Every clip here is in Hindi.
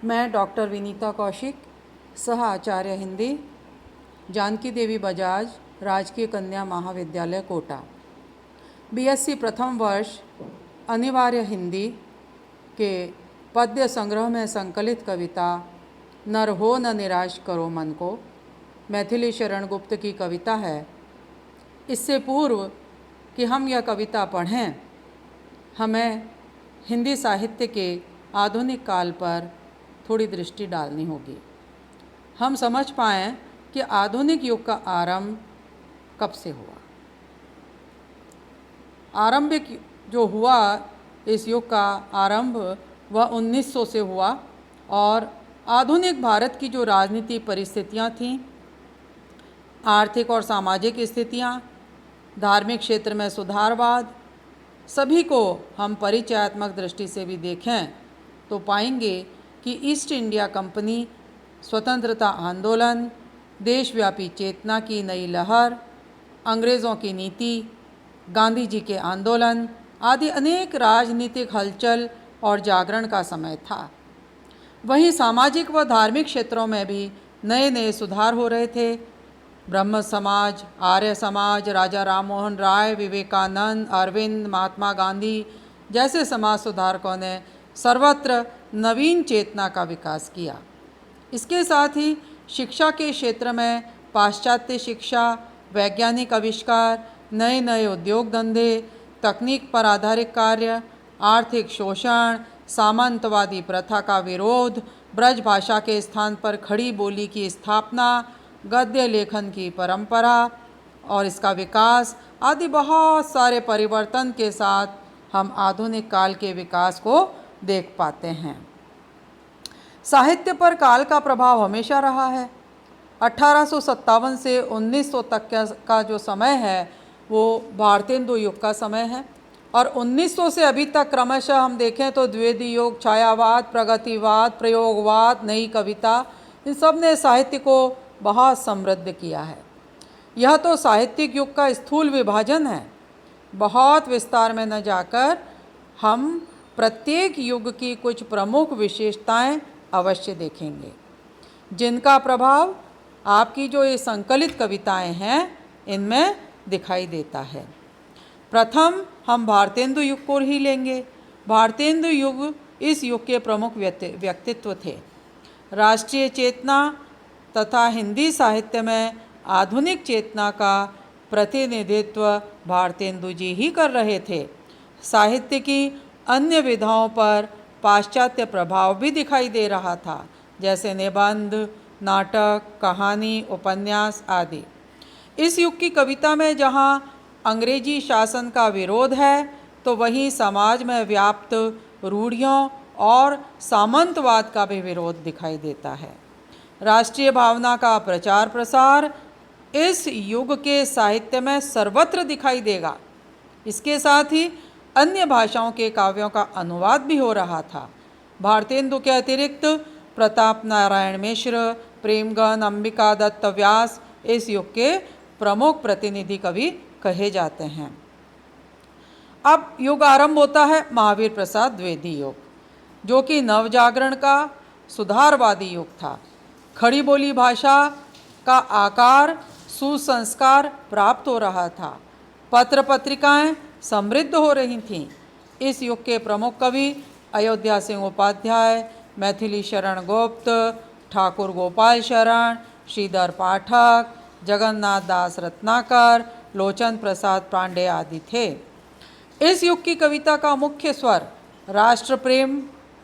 मैं डॉक्टर विनीता कौशिक, सह आचार्य हिंदी, जानकी देवी बजाज, राजकीय कन्या महाविद्यालय कोटा, बीएससी प्रथम वर्ष अनिवार्य हिंदी के पद्य संग्रह में संकलित कविता नर हो न निराश करो मन को, मैथिली शरण गुप्त की कविता है। इससे पूर्व कि हम यह कविता पढ़ें, हमें हिंदी साहित्य के आधुनिक काल पर थोड़ी दृष्टि डालनी होगी। हम समझ पाएं कि आधुनिक युग का आरंभ कब से हुआ। आरंभिक जो हुआ, इस युग का आरंभ वह 1900 से हुआ और आधुनिक भारत की जो राजनीतिक परिस्थितियां थीं, आर्थिक और सामाजिक स्थितियां, धार्मिक क्षेत्र में सुधारवाद, सभी को हम परिचयात्मक दृष्टि से भी देखें तो पाएंगे कि ईस्ट इंडिया कंपनी, स्वतंत्रता आंदोलन, देशव्यापी चेतना की नई लहर, अंग्रेज़ों की नीति, गांधी जी के आंदोलन आदि अनेक राजनीतिक हलचल और जागरण का समय था। वहीं सामाजिक व धार्मिक क्षेत्रों में भी नए नए सुधार हो रहे थे। ब्रह्म समाज, आर्य समाज, राजा राममोहन राय, विवेकानंद, अरविंद, महात्मा गांधी जैसे समाज सुधारकों ने सर्वत्र नवीन चेतना का विकास किया। इसके साथ ही शिक्षा के क्षेत्र में पाश्चात्य शिक्षा, वैज्ञानिक आविष्कार, नए नए उद्योग धंधे, तकनीक पर आधारित कार्य, आर्थिक शोषण, सामंतवादी प्रथा का विरोध, ब्रज भाषा के स्थान पर खड़ी बोली की स्थापना, गद्य लेखन की परंपरा और इसका विकास आदि बहुत सारे परिवर्तन के साथ हम आधुनिक काल के विकास को देख पाते हैं। साहित्य पर काल का प्रभाव हमेशा रहा है। 1857 से 1900 तक का जो समय है वो भारतेंदु युग का समय है और 1900 से अभी तक क्रमशः हम देखें तो द्विवेदी युग, छायावाद, प्रगतिवाद, प्रयोगवाद, नई कविता, इन सब ने साहित्य को बहुत समृद्ध किया है। यह तो साहित्यिक युग का स्थूल विभाजन है। बहुत विस्तार में न जाकर हम प्रत्येक युग की कुछ प्रमुख विशेषताएं अवश्य देखेंगे, जिनका प्रभाव आपकी जो ये संकलित कविताएं हैं इनमें दिखाई देता है। प्रथम हम भारतेंदु युग को ही लेंगे। भारतेंदु युग इस युग के प्रमुख व्यक्तित्व थे। राष्ट्रीय चेतना तथा हिंदी साहित्य में आधुनिक चेतना का प्रतिनिधित्व भारतेंदु जी ही कर रहे थे। साहित्य की अन्य विधाओं पर पाश्चात्य प्रभाव भी दिखाई दे रहा था, जैसे निबंध, नाटक, कहानी, उपन्यास आदि। इस युग की कविता में जहाँ अंग्रेजी शासन का विरोध है, तो वहीं समाज में व्याप्त रूढ़ियों और सामंतवाद का भी विरोध दिखाई देता है। राष्ट्रीय भावना का प्रचार प्रसार इस युग के साहित्य में सर्वत्र दिखाई देगा। इसके साथ ही अन्य भाषाओं के काव्यों का अनुवाद भी हो रहा था। भारतेंदु के अतिरिक्त प्रताप नारायण मिश्र, प्रेमगन, अंबिका दत्त व्यास इस युग के प्रमुख प्रतिनिधि कवि कहे जाते हैं। अब युग आरंभ होता है महावीर प्रसाद द्विवेदी युग, जो कि नवजागरण का सुधारवादी युग था। खड़ी बोली भाषा का आकार, सुसंस्कार प्राप्त हो रहा था। पत्र पत्रिकाएं समृद्ध हो रही थीं। इस युग के प्रमुख कवि अयोध्या सिंह उपाध्याय, मैथिली शरण गुप्त, ठाकुर गोपाल शरण, श्रीधर पाठक, जगन्नाथ दास रत्नाकर, लोचन प्रसाद पांडे आदि थे। इस युग की कविता का मुख्य स्वर राष्ट्र प्रेम,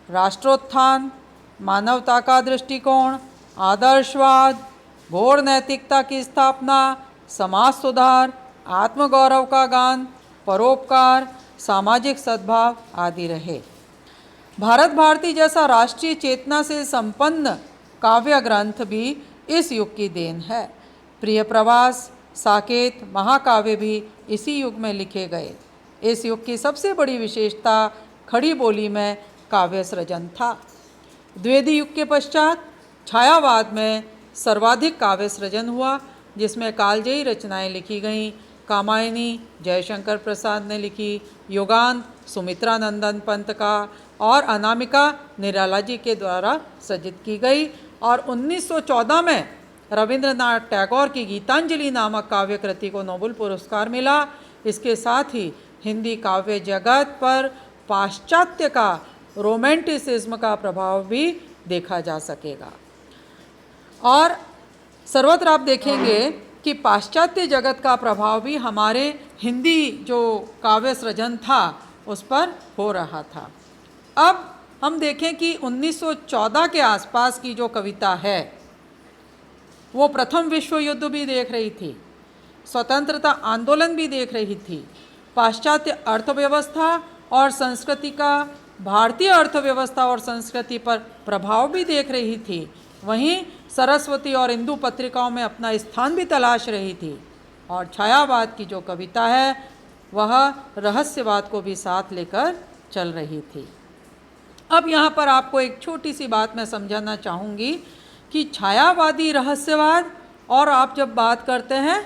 राष्ट्रोत्थान, मानवता का दृष्टिकोण, आदर्शवाद, घोर नैतिकता की स्थापना, समाज सुधार, आत्मगौरव का गान, परोपकार, सामाजिक सद्भाव आदि रहे। भारत भारती जैसा राष्ट्रीय चेतना से संपन्न काव्य ग्रंथ भी इस युग की देन है। प्रिय प्रवास, साकेत, महाकाव्य भी इसी युग में लिखे गए। इस युग की सबसे बड़ी विशेषता खड़ी बोली में काव्य सृजन था। द्विवेदी युग के पश्चात छायावाद में सर्वाधिक काव्य सृजन हुआ, जिसमें कालजयी रचनाएं लिखी गईं, कामायनी जयशंकर प्रसाद ने लिखी, युगांत सुमित्रा नंदन पंत का और अनामिका निराला जी के द्वारा सृजित की गई। और 1914 में रविंद्रनाथ टैगोर की गीतांजलि नामक काव्य कृति को नोबेल पुरस्कार मिला। इसके साथ ही हिंदी काव्य जगत पर पाश्चात्य का रोमांटिसिज्म का प्रभाव भी देखा जा सकेगा। और सर्वत्र आप देखेंगे कि पाश्चात्य जगत का प्रभाव भी हमारे हिंदी जो काव्य सृजन था उस पर हो रहा था। अब हम देखें कि 1914 के आसपास की जो कविता है वो प्रथम विश्व युद्ध भी देख रही थी, स्वतंत्रता आंदोलन भी देख रही थी, पाश्चात्य अर्थव्यवस्था और संस्कृति का भारतीय अर्थव्यवस्था और संस्कृति पर प्रभाव भी देख रही थी। वहीं सरस्वती और इंदु पत्रिकाओं में अपना स्थान भी तलाश रही थी। और छायावाद की जो कविता है वह रहस्यवाद को भी साथ लेकर चल रही थी। अब यहाँ पर आपको एक छोटी सी बात मैं समझाना चाहूँगी कि छायावादी रहस्यवाद और आप जब बात करते हैं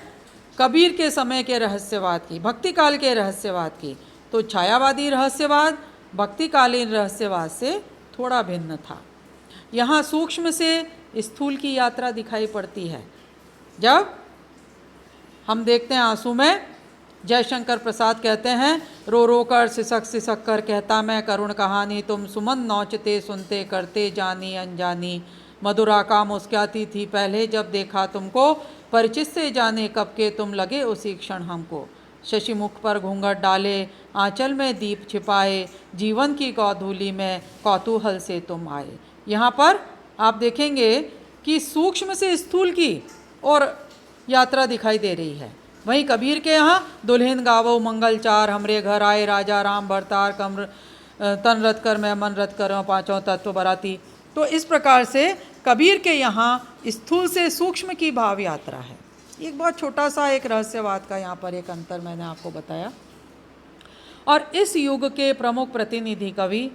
कबीर के समय के रहस्यवाद की, भक्ति काल के रहस्यवाद की, तो छायावादी रहस्यवाद भक्तिकालीन रहस्यवाद से थोड़ा भिन्न था। यहाँ सूक्ष्म से स्थूल की यात्रा दिखाई पड़ती है। जब हम देखते हैं आंसू में, जयशंकर प्रसाद कहते हैं, रो रो कर सिसक सिसक कर कहता मैं करुण कहानी, तुम सुमन नौचते सुनते करते जानी अनजानी, मधुरा का मुस्कुराती थी पहले जब देखा तुमको, परिचित से जाने कब के तुम लगे उसी क्षण हमको, शशि मुख पर घूंघट डाले आंचल में दीप छिपाए, जीवन की गोधूली में कौतूहल से तुम आए। यहाँ पर आप देखेंगे कि सूक्ष्म से स्थूल की और यात्रा दिखाई दे रही है। वहीं कबीर के यहाँ दुल्हन गावो मंगल चार, हमरे घर आए राजा राम भरतार, कमर तन रत कर मैं मन रत कर पाँचों तत्व बराती। तो इस प्रकार से कबीर के यहाँ स्थूल से सूक्ष्म की भाव यात्रा है। एक बहुत छोटा सा एक रहस्यवाद का यहाँ पर एक अंतर मैंने आपको बताया। और इस युग के प्रमुख प्रतिनिधि कवि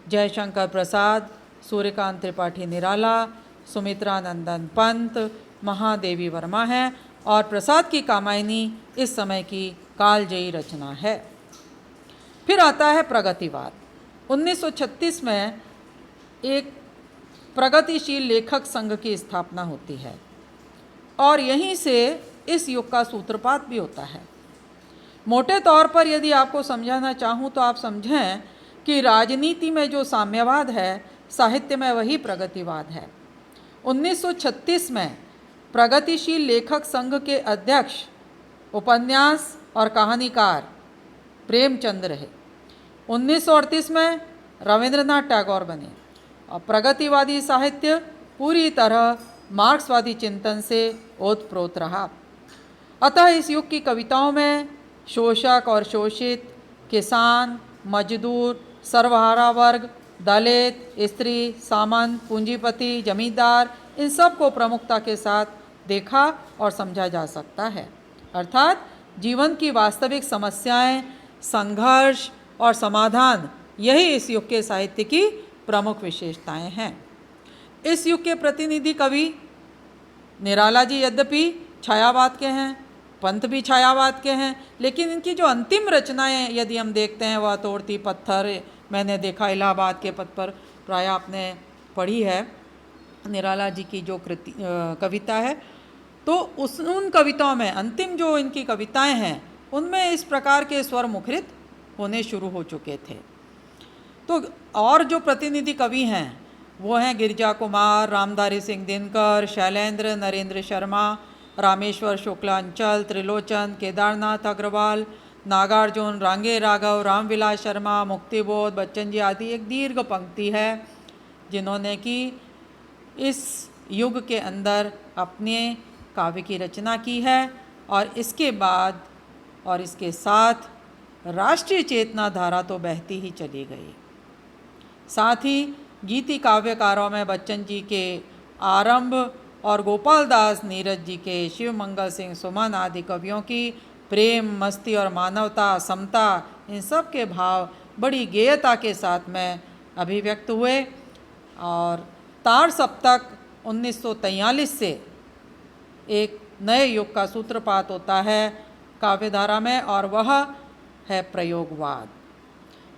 जयशंकर प्रसाद, सूर्यकांत त्रिपाठी निराला, सुमित्रा नंदन पंत, महादेवी वर्मा हैं। और प्रसाद की कामायनी इस समय की कालजयी रचना है। फिर आता है प्रगतिवाद। 1936 में एक प्रगतिशील लेखक संघ की स्थापना होती है और यहीं से इस युग का सूत्रपात भी होता है। मोटे तौर पर यदि आपको समझाना चाहूँ तो आप समझें कि राजनीति में जो साम्यवाद है, साहित्य में वही प्रगतिवाद है। 1936 में प्रगतिशील लेखक संघ के अध्यक्ष उपन्यास और कहानीकार प्रेमचंद रहे। 1938 में रविंद्रनाथ टैगोर बने और प्रगतिवादी साहित्य पूरी तरह मार्क्सवादी चिंतन से ओतप्रोत रहा। अतः इस युग की कविताओं में शोषक और शोषित, किसान, मजदूर, सर्वहारा वर्ग, दलित, स्त्री, सामंत, पूंजीपति, जमींदार, इन सब को प्रमुखता के साथ देखा और समझा जा सकता है। अर्थात जीवन की वास्तविक समस्याएं, संघर्ष और समाधान, यही इस युग के साहित्य की प्रमुख विशेषताएं हैं। इस युग के प्रतिनिधि कवि निराला जी यद्यपि छायावाद के हैं, पंत भी छायावाद के हैं, लेकिन इनकी जो अंतिम रचनाएं यदि हम देखते हैं वह तोड़ती पत्थर, मैंने देखा इलाहाबाद के पथ पर, प्राय आपने पढ़ी है निराला जी की जो कविता है। तो उन कविताओं में अंतिम जो इनकी कविताएं हैं उनमें इस प्रकार के स्वर मुखरित होने शुरू हो चुके थे। तो और जो प्रतिनिधि कवि हैं वो हैं गिरिजा कुमार, रामधारी सिंह दिनकर, शैलेंद्र, नरेंद्र शर्मा, रामेश्वर शुक्लांचल, त्रिलोचन, केदारनाथ अग्रवाल, नागार्जुन, रांगे राघव, रामविलास शर्मा, मुक्तिबोध, बच्चन जी आदि एक दीर्घ पंक्ति है जिन्होंने कि इस युग के अंदर अपने काव्य की रचना की है। और इसके बाद और इसके साथ राष्ट्रीय चेतना धारा तो बहती ही चली गई। साथ ही गीति काव्यकारों में बच्चन जी के आरंभ और गोपाल दास नीरज जी के, शिव मंगल सिंह सुमन आदि कवियों की प्रेम, मस्ती और मानवता, समता, इन सब के भाव बड़ी गेयता के साथ में अभिव्यक्त हुए। और तार सप्तक 1943 से एक नए युग का सूत्रपात होता है। काव्यधारा में, और वह है प्रयोगवाद।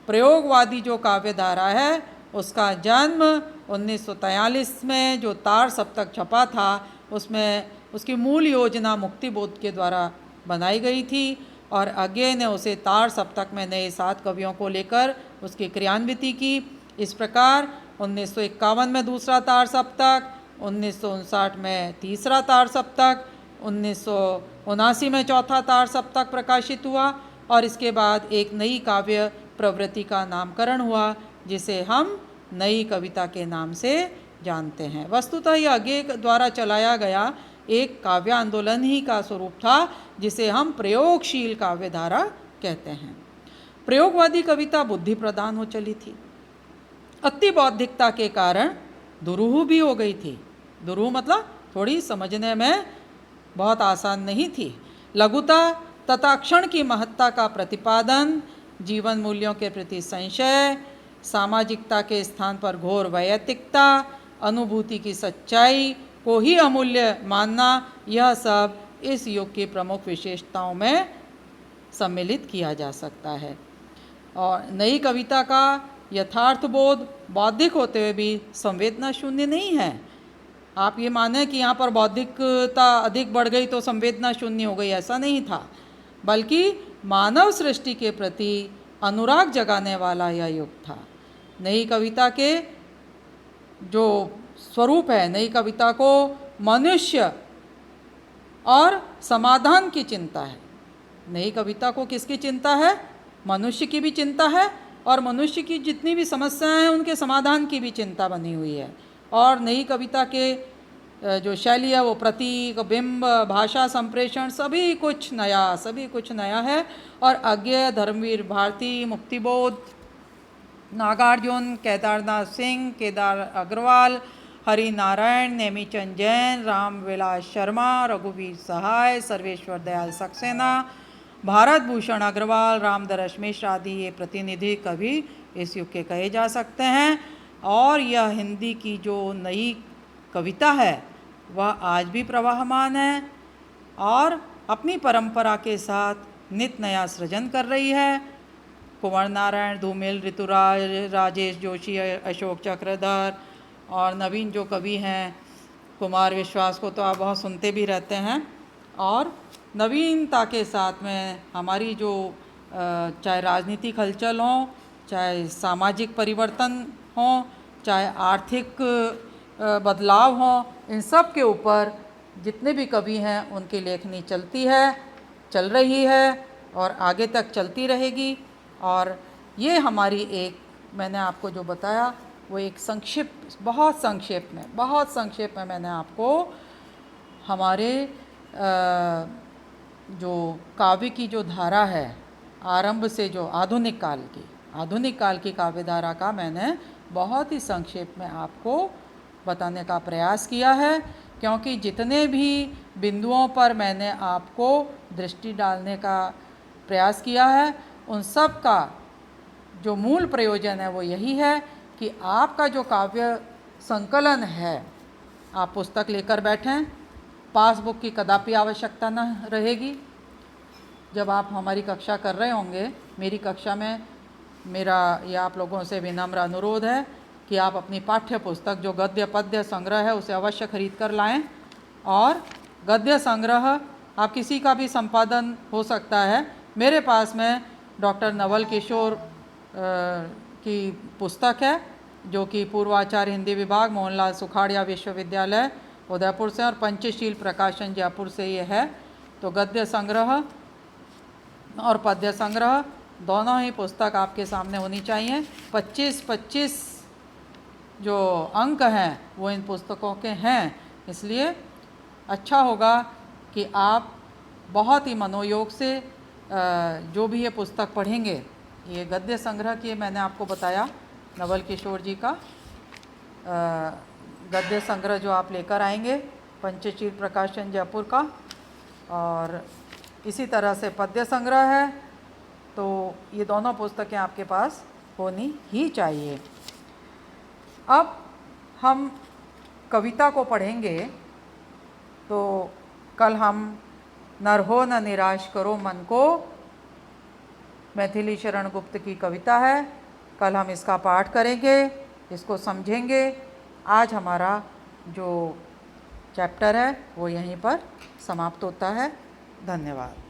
प्रयोगवादी जो काव्यधारा है उसका जन्म 1943 में जो तार सप्तक छपा था उसमें उसकी मूल योजना मुक्तिबोध के द्वारा बनाई गई थी, और आगे ने उसे तार सप्तक में नए 7 कवियों को लेकर उसकी क्रियान्विति की। इस प्रकार 1951 में दूसरा तार सप्तक, 1959 में तीसरा तार सप्तक, 1979 में चौथा तार सप्तक प्रकाशित हुआ, और इसके बाद एक नई काव्य प्रवृत्ति का नामकरण हुआ जिसे हम नई कविता के नाम से जानते हैं। वस्तुतः यह आगे द्वारा चलाया गया एक काव्य आंदोलन ही का स्वरूप था जिसे हम प्रयोगशील काव्यधारा कहते हैं। प्रयोगवादी कविता बुद्धि प्रधान हो चली थी। अति बौद्धिकता के कारण दुरूह भी हो गई थी। दुरूह मतलब थोड़ी समझने में बहुत आसान नहीं थी। लघुता तथा क्षण की महत्ता का प्रतिपादन, जीवन मूल्यों के प्रति संशय, सामाजिकता के स्थान पर घोर वैयक्तिकता, अनुभूति की सच्चाई को ही अमूल्य मानना, यह सब इस युग की प्रमुख विशेषताओं में सम्मिलित किया जा सकता है। और नई कविता का यथार्थबोध बौद्धिक होते हुए भी संवेदना शून्य नहीं है। आप ये माने कि यहाँ पर बौद्धिकता अधिक बढ़ गई तो संवेदना शून्य हो गई, ऐसा नहीं था, बल्कि मानव सृष्टि के प्रति अनुराग जगाने वाला यह युग था। नई कविता के जो स्वरूप है, नई कविता को मनुष्य और समाधान की चिंता है। नई कविता को किसकी चिंता है? मनुष्य की भी चिंता है, और मनुष्य की जितनी भी समस्याएं हैं उनके समाधान की भी चिंता बनी हुई है। और नई कविता के जो शैली है वो प्रतीक, बिंब, भाषा संप्रेषण सभी कुछ नया है। और अज्ञेय, धर्मवीर भारती, मुक्तिबोध, नागार्जुन, केदारनाथ सिंह, केदार अग्रवाल, हरि नारायण, नेमीचंद जैन, रामविलास शर्मा, रघुवीर सहाय, सर्वेश्वर दयाल सक्सेना, भारत भूषण अग्रवाल, रामदरस मिश्र आदि ये प्रतिनिधि कवि इस युग के कहे जा सकते हैं। और यह हिंदी की जो नई कविता है वह आज भी प्रवाहमान है और अपनी परंपरा के साथ नित नया सृजन कर रही है। कुंवर नारायण, धूमिल, ऋतुराज, राजेश जोशी, अशोक चक्रधर और नवीन जो कवि हैं, कुमार विश्वास को तो आप बहुत सुनते भी रहते हैं। और नवीनता के साथ में हमारी जो चाहे राजनीतिक हलचल हो, चाहे सामाजिक परिवर्तन हो, चाहे आर्थिक बदलाव हो, इन सब के ऊपर जितने भी कवि हैं उनकी लेखनी चल रही है और आगे तक चलती रहेगी। और ये हमारी एक, मैंने आपको जो बताया वो एक बहुत संक्षेप में मैंने आपको हमारे जो काव्य की जो धारा है आरंभ से जो आधुनिक काल की काव्य धारा का मैंने बहुत ही संक्षेप में आपको बताने का प्रयास किया है, क्योंकि जितने भी बिंदुओं पर मैंने आपको दृष्टि डालने का प्रयास किया है उन सब का जो मूल प्रयोजन है वो यही है कि आपका जो काव्य संकलन है, आप पुस्तक लेकर बैठें, पासबुक की कदापि आवश्यकता न रहेगी। जब आप हमारी कक्षा कर रहे होंगे, मेरी कक्षा में मेरा या आप लोगों से विनम्र अनुरोध है कि आप अपनी पाठ्य पुस्तक जो गद्य पद्य संग्रह है उसे अवश्य खरीद कर लाएं। और गद्य संग्रह आप किसी का भी संपादन हो सकता है। मेरे पास में डॉक्टर नवल किशोर की पुस्तक है जो कि पूर्वाचार्य हिंदी विभाग मोहनलाल सुखाड़िया विश्वविद्यालय उदयपुर से और पंचशील प्रकाशन जयपुर से ये है। तो गद्य संग्रह और पद्य संग्रह दोनों ही पुस्तक आपके सामने होनी चाहिए। 25-25 जो अंक हैं वो इन पुस्तकों के हैं, इसलिए अच्छा होगा कि आप बहुत ही मनोयोग से जो भी ये पुस्तक पढ़ेंगे। ये गद्य संग्रह की मैंने आपको बताया नवल किशोर जी का गद्य संग्रह जो आप लेकर आएंगे पंचशील प्रकाशन जयपुर का, और इसी तरह से पद्य संग्रह है। तो ये दोनों पुस्तकें आपके पास होनी ही चाहिए। अब हम कविता को पढ़ेंगे। तो कल हम नर हो न निराश करो मन को, मैथिली शरण गुप्त की कविता है। कल हम इसका पाठ करेंगे, इसको समझेंगे। आज हमारा जो चैप्टर है वो यहीं पर समाप्त होता है। धन्यवाद।